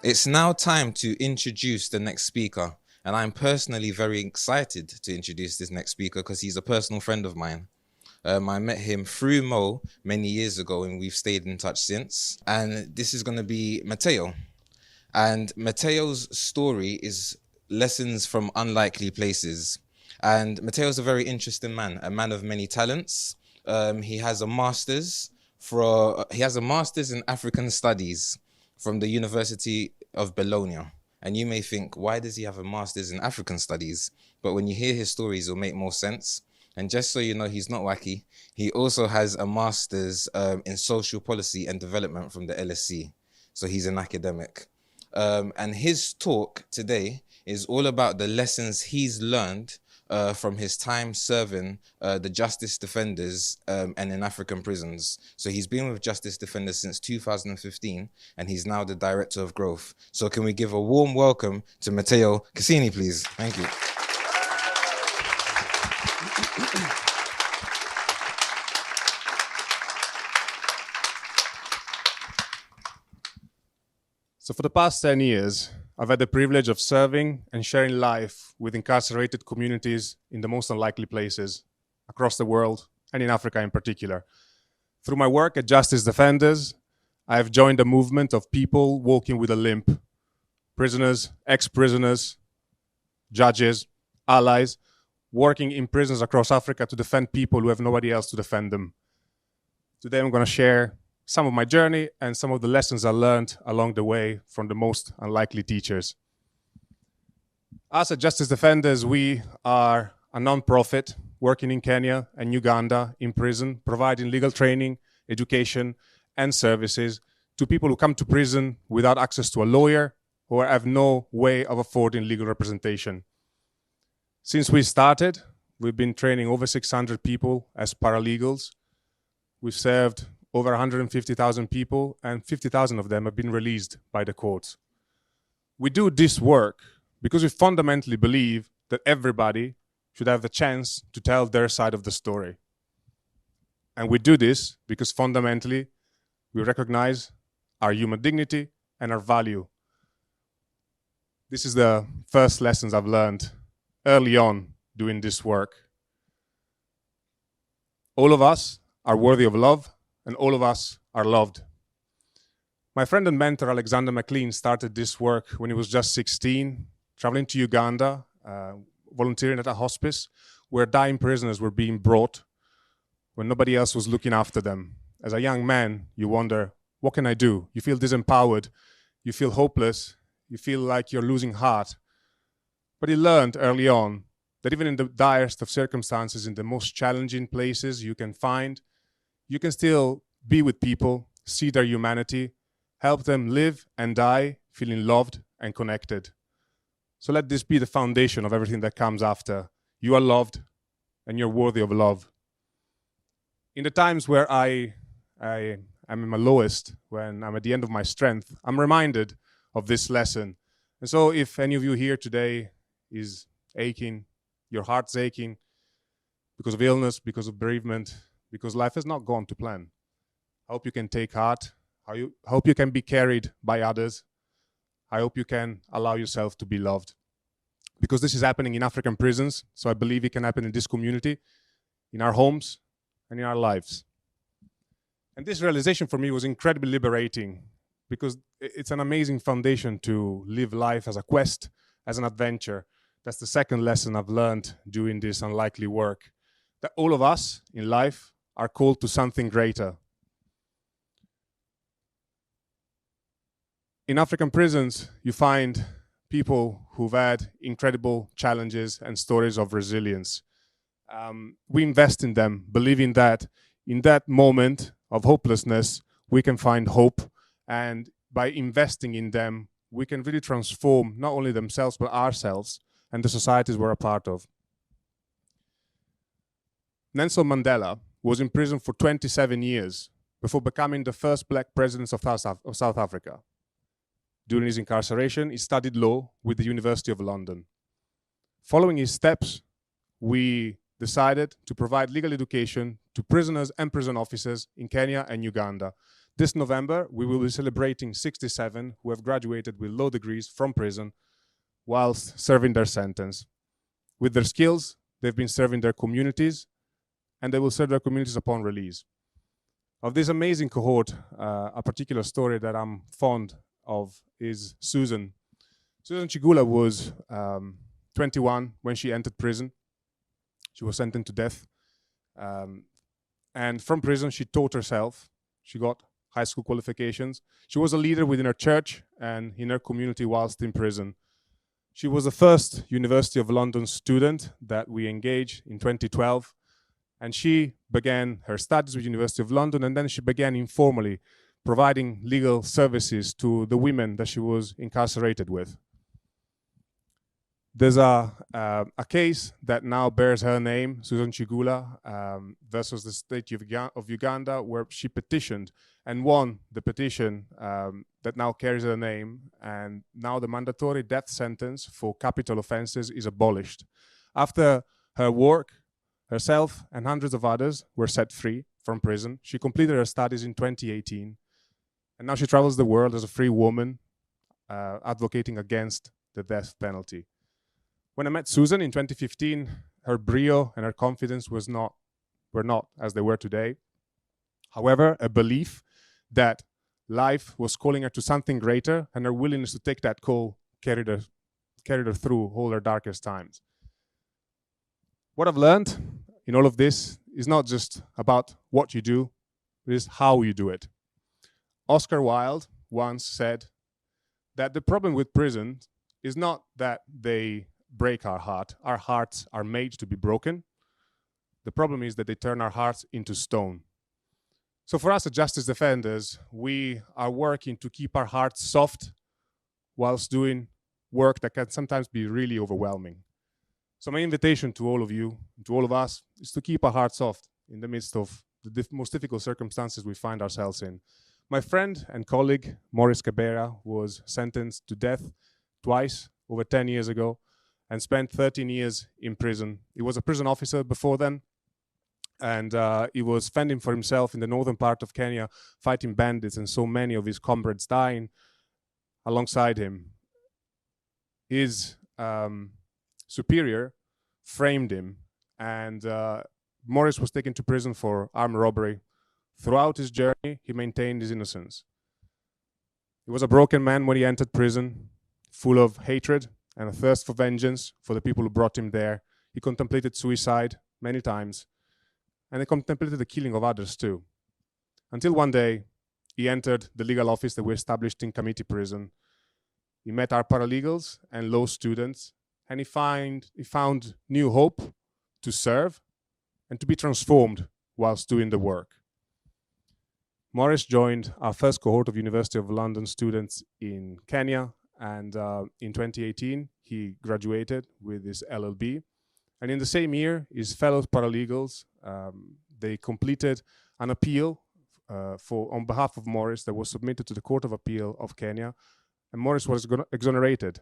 It's now time to introduce the next speaker, and I'm personally very excited to introduce this next speaker because he's a personal friend of mine. I met him through Mo many years ago, and we've stayed in touch since. And this is going to be Matteo. And Matteo's story is lessons from unlikely places. And Matteo's a very interesting man, a man of many talents. He has a master's in African Studies from the University of Bologna. And you may think, why does he have a master's in African Studies? But when you hear his stories, it'll make more sense. And just so you know, he's not wacky. He also has a master's in social policy and development from the LSE. So he's an academic. And his talk today is all about the lessons he's learned from his time serving the justice defenders and in African prisons. So he's been with justice defenders since 2015, and he's now the director of growth. So can we give a warm welcome to Matteo Cassini, please? Thank you. So for the past 10 years, I've had the privilege of serving and sharing life with incarcerated communities in the most unlikely places across the world and in Africa in particular. Through my work at Justice Defenders, I have joined a movement of people walking with a limp. Prisoners, ex-prisoners, judges, allies, working in prisons across Africa to defend people who have nobody else to defend them. Today I'm going to share some of my journey and some of the lessons I learned along the way from the most unlikely teachers. Us at Justice Defenders, we are a non-profit working in Kenya and Uganda in prison, providing legal training, education, and services to people who come to prison without access to a lawyer or have no way of affording legal representation. Since we started, we've been training over 600 people as paralegals. We've served over 150,000 people, and 50,000 of them have been released by the courts. We do this work because we fundamentally believe that everybody should have the chance to tell their side of the story. And we do this because fundamentally we recognize our human dignity and our value. This is the first lessons I've learned early on doing this work. All of us are worthy of love, and all of us are loved. My friend and mentor, Alexander McLean, started this work when he was just 16, traveling to Uganda, volunteering at a hospice where dying prisoners were being brought when nobody else was looking after them. As a young man, you wonder, what can I do? You feel disempowered, you feel hopeless, you feel like you're losing heart. But he learned early on that even in the direst of circumstances, in the most challenging places you can find, you can still be with people, see their humanity, help them live and die feeling loved and connected. So let this be the foundation of everything that comes after. You are loved and you're worthy of love. In the times where I am at my lowest, when I'm at the end of my strength, I'm reminded of this lesson. And so if any of you here today is aching, your heart's aching because of illness, because of bereavement, because life has not gone to plan, I hope you can take heart. I hope you can be carried by others. I hope you can allow yourself to be loved. Because this is happening in African prisons, so I believe it can happen in this community, in our homes, and in our lives. And this realization for me was incredibly liberating, because it's an amazing foundation to live life as a quest, as an adventure. That's the second lesson I've learned doing this unlikely work, that all of us in life are called to something greater. In African prisons, you find people who've had incredible challenges and stories of resilience. We invest in them, believing that in that moment of hopelessness, we can find hope. And by investing in them, we can really transform not only themselves, but ourselves and the societies we're a part of. Nelson Mandela was in prison for 27 years before becoming the first black president of South Africa. During his incarceration, he studied law with the University of London. Following his steps, we decided to provide legal education to prisoners and prison officers in Kenya and Uganda. This November, we will be celebrating 67 who have graduated with law degrees from prison whilst serving their sentence. With their skills, they've been serving their communities, and they will serve their communities upon release. Of this amazing cohort, a particular story that I'm fond of is Susan. Susan Chigula was 21 when she entered prison. She was sentenced to death. And from prison, she taught herself. She got high school qualifications. She was a leader within her church and in her community whilst in prison. She was the first University of London student that we engaged in 2012. And she began her studies with University of London, and then she began informally providing legal services to the women that she was incarcerated with. There's a case that now bears her name, Susan Chigula, versus the state of Uganda, where she petitioned and won the petition that now carries her name, and now the mandatory death sentence for capital offenses is abolished. After her work, herself and hundreds of others were set free from prison. She completed her studies in 2018, and now she travels the world as a free woman, advocating against the death penalty. When I met Susan in 2015, her brio and her confidence were not as they were today. However, a belief that life was calling her to something greater, and her willingness to take that call carried her through all her darkest times. What I've learned in all of this is not just about what you do, it is how you do it. Oscar Wilde once said that the problem with prison is not that they break our heart. Our hearts are made to be broken. The problem is that they turn our hearts into stone. So for us as justice defenders, we are working to keep our hearts soft whilst doing work that can sometimes be really overwhelming. So my invitation to all of you, to all of us, is to keep our hearts soft in the midst of the most difficult circumstances we find ourselves in. My friend and colleague, Maurice Cabrera, was sentenced to death twice over 10 years ago and spent 13 years in prison. He was a prison officer before then, and he was fending for himself in the northern part of Kenya, fighting bandits, and so many of his comrades dying alongside him. His superior framed him, and Maurice was taken to prison for armed robbery. Throughout his journey, he maintained his innocence. He was a broken man when he entered prison, full of hatred and a thirst for vengeance for the people who brought him there. He contemplated suicide many times, and he contemplated the killing of others too. Until one day, he entered the legal office that we established in Kamiti Prison. He met our paralegals and law students, and he found new hope to serve and to be transformed whilst doing the work. Maurice joined our first cohort of University of London students in Kenya, and in 2018, he graduated with his LLB. And in the same year, his fellow paralegals, they completed an appeal on behalf of Maurice that was submitted to the Court of Appeal of Kenya, and Maurice was exonerated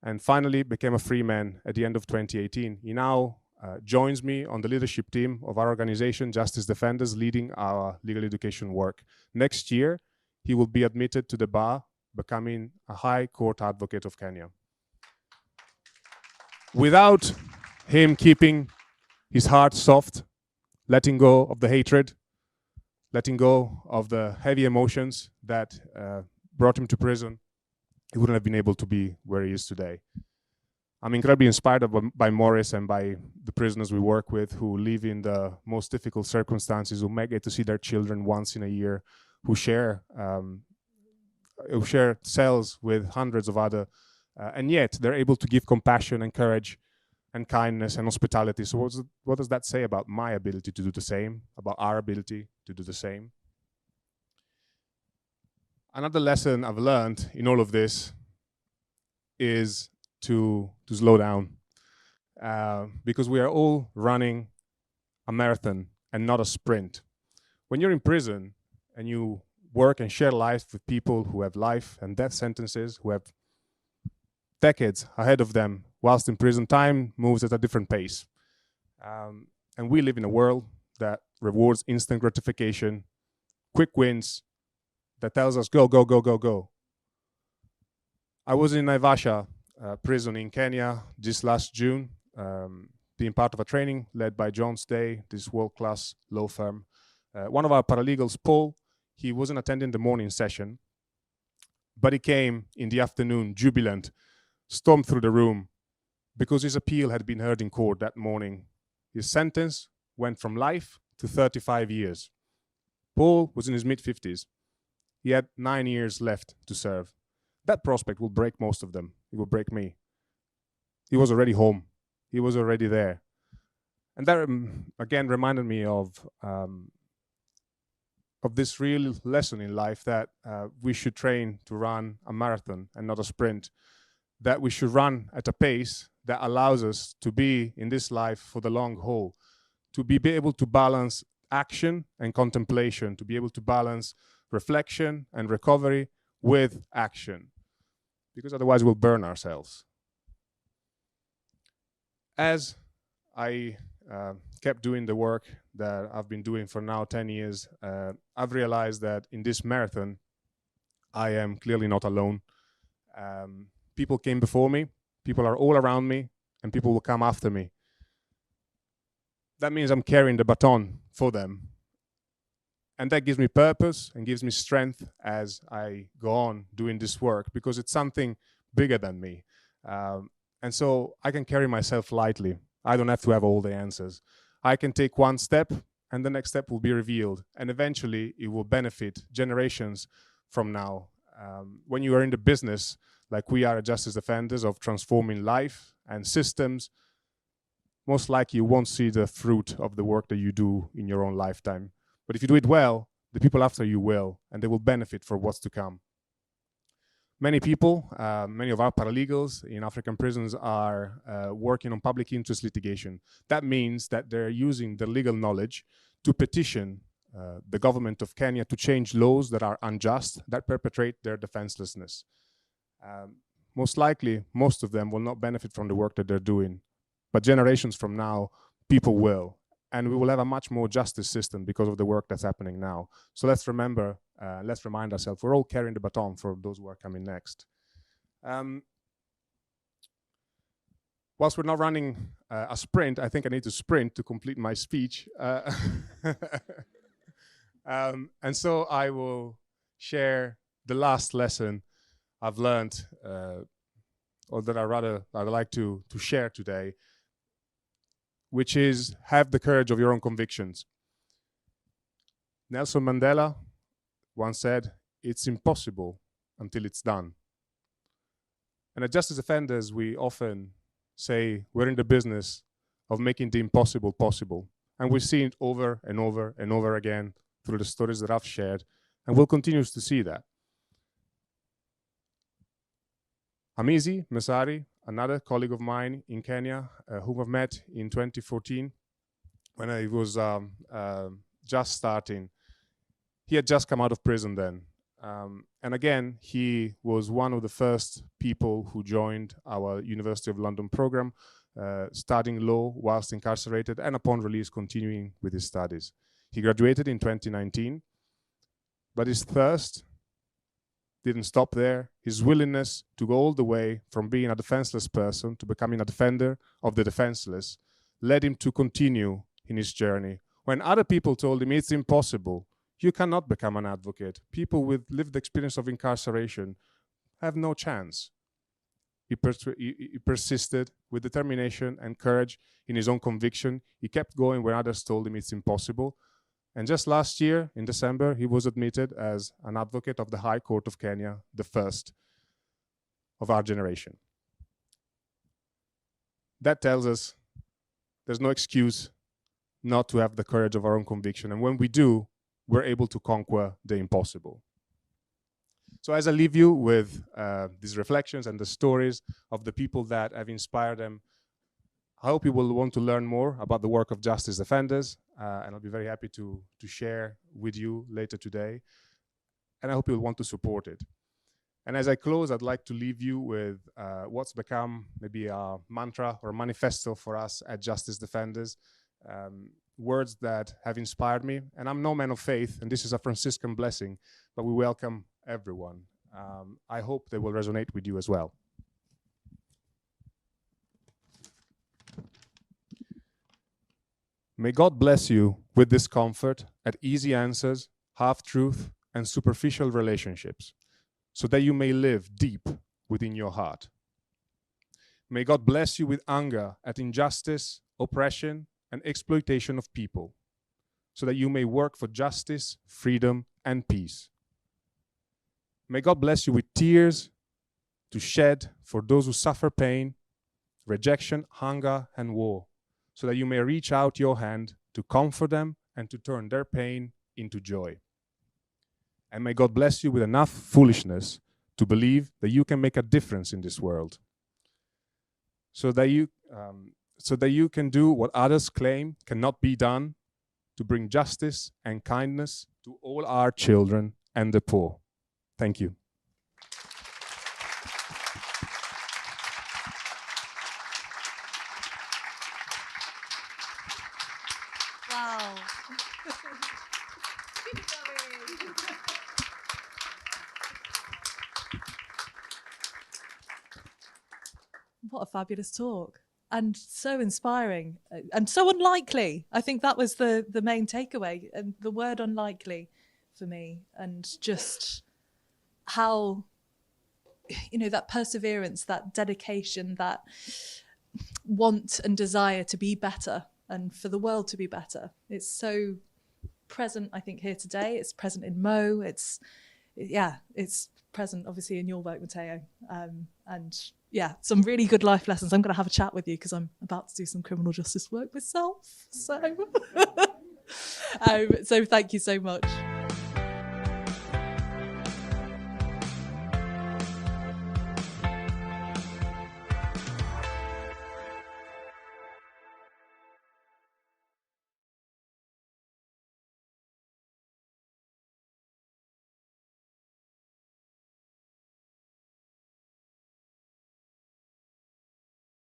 and finally became a free man at the end of 2018. He now joins me on the leadership team of our organization, Justice Defenders, leading our legal education work. Next year, he will be admitted to the bar, becoming a High Court advocate of Kenya. Without him keeping his heart soft, letting go of the hatred, letting go of the heavy emotions that brought him to prison, he wouldn't have been able to be where he is today. I'm incredibly inspired by Maurice and by the prisoners we work with who live in the most difficult circumstances, who may get to see their children once in a year, who share cells with hundreds of other, and yet they're able to give compassion and courage and kindness and hospitality. So what does that say about my ability to do the same, about our ability to do the same? Another lesson I've learned in all of this is to slow down, because we are all running a marathon and not a sprint. When you're in prison and you work and share life with people who have life and death sentences, who have decades ahead of them whilst in prison, time moves at a different pace. And we live in a world that rewards instant gratification, quick wins, that tells us, go, go, go, go, go. I was in Naivasha prison in Kenya this last June, being part of a training led by Jones Day, this world-class law firm. One of our paralegals, Paul, he wasn't attending the morning session, but he came in the afternoon, jubilant, stormed through the room because his appeal had been heard in court that morning. His sentence went from life to 35 years. Paul was in his mid-50s. He had 9 years left to serve. That prospect will break most of them. It will break me. He was already home. He was already there. And that, again, reminded me of this real lesson in life, that we should train to run a marathon and not a sprint, that we should run at a pace that allows us to be in this life for the long haul, to be able to balance action and contemplation, to be able to balance reflection and recovery with action, because otherwise we'll burn ourselves. As I kept doing the work that I've been doing for now 10 years, I've realized that in this marathon, I am clearly not alone. People came before me, people are all around me, and people will come after me. That means I'm carrying the baton for them. And that gives me purpose and gives me strength as I go on doing this work, because it's something bigger than me. And so I can carry myself lightly. I don't have to have all the answers. I can take one step and the next step will be revealed. And eventually it will benefit generations from now. When you are in the business, like we are at Justice Defenders, of transforming life and systems, most likely you won't see the fruit of the work that you do in your own lifetime. But if you do it well, the people after you will, and they will benefit for what's to come. Many people, many of our paralegals in African prisons are working on public interest litigation. That means that they're using their legal knowledge to petition the government of Kenya to change laws that are unjust, that perpetrate their defenselessness. Most likely, most of them will not benefit from the work that they're doing. But generations from now, people will. And we will have a much more justice system because of the work that's happening now. So let's remember, let's remind ourselves, we're all carrying the baton for those who are coming next. Whilst we're not running a sprint, I think I need to sprint to complete my speech. And so I will share the last lesson I've learned, or that I'd like to share today, which is have the courage of your own convictions. Nelson Mandela once said, "It's impossible until it's done." And at Justice Defenders, we often say we're in the business of making the impossible possible. And we've seen it over and over and over again through the stories that I've shared, and we'll continue to see that. Hamisi Mesari, another colleague of mine in Kenya, whom I've met in 2014 when I was just starting. He had just come out of prison then. And again, he was one of the first people who joined our University of London program, studying law whilst incarcerated, and upon release continuing with his studies. He graduated in 2019, but his thirst didn't stop there. His willingness to go all the way from being a defenseless person to becoming a defender of the defenseless led him to continue in his journey. When other people told him it's impossible, you cannot become an advocate, people with lived experience of incarceration have no chance. He persisted with determination and courage in his own conviction. He kept going when others told him it's impossible. And just last year, in December, he was admitted as an advocate of the High Court of Kenya, the first of our generation. That tells us there's no excuse not to have the courage of our own conviction. And when we do, we're able to conquer the impossible. So as I leave you with these reflections and the stories of the people that have inspired them, I hope you will want to learn more about the work of Justice Defenders, and I'll be very happy to share with you later today. And I hope you'll want to support it. And as I close, I'd like to leave you with what's become maybe a mantra or a manifesto for us at Justice Defenders. words that have inspired me. And I'm no man of faith, and this is a Franciscan blessing, but we welcome everyone. I hope they will resonate with you as well. May God bless you with discomfort at easy answers, half-truth, and superficial relationships, so that you may live deep within your heart. May God bless you with anger at injustice, oppression, and exploitation of people, so that you may work for justice, freedom, and peace. May God bless you with tears to shed for those who suffer pain, rejection, hunger, and war, so that you may reach out your hand to comfort them and to turn their pain into joy. And may God bless you with enough foolishness to believe that you can make a difference in this world, so that you can do what others claim cannot be done, to bring justice and kindness to all our children and the poor. Thank you. Wow. What a fabulous talk. And so inspiring and so unlikely. I think that was the main takeaway, and the word unlikely for me, and just how, that perseverance, that dedication, that want and desire to be better and for the world to be better. It's so present, I think, here today. It's present in Mo. It's present, obviously, in your work, Matteo. And yeah, some really good life lessons. I'm going to have a chat with you because I'm about to do some criminal justice work myself. So, so thank you so much.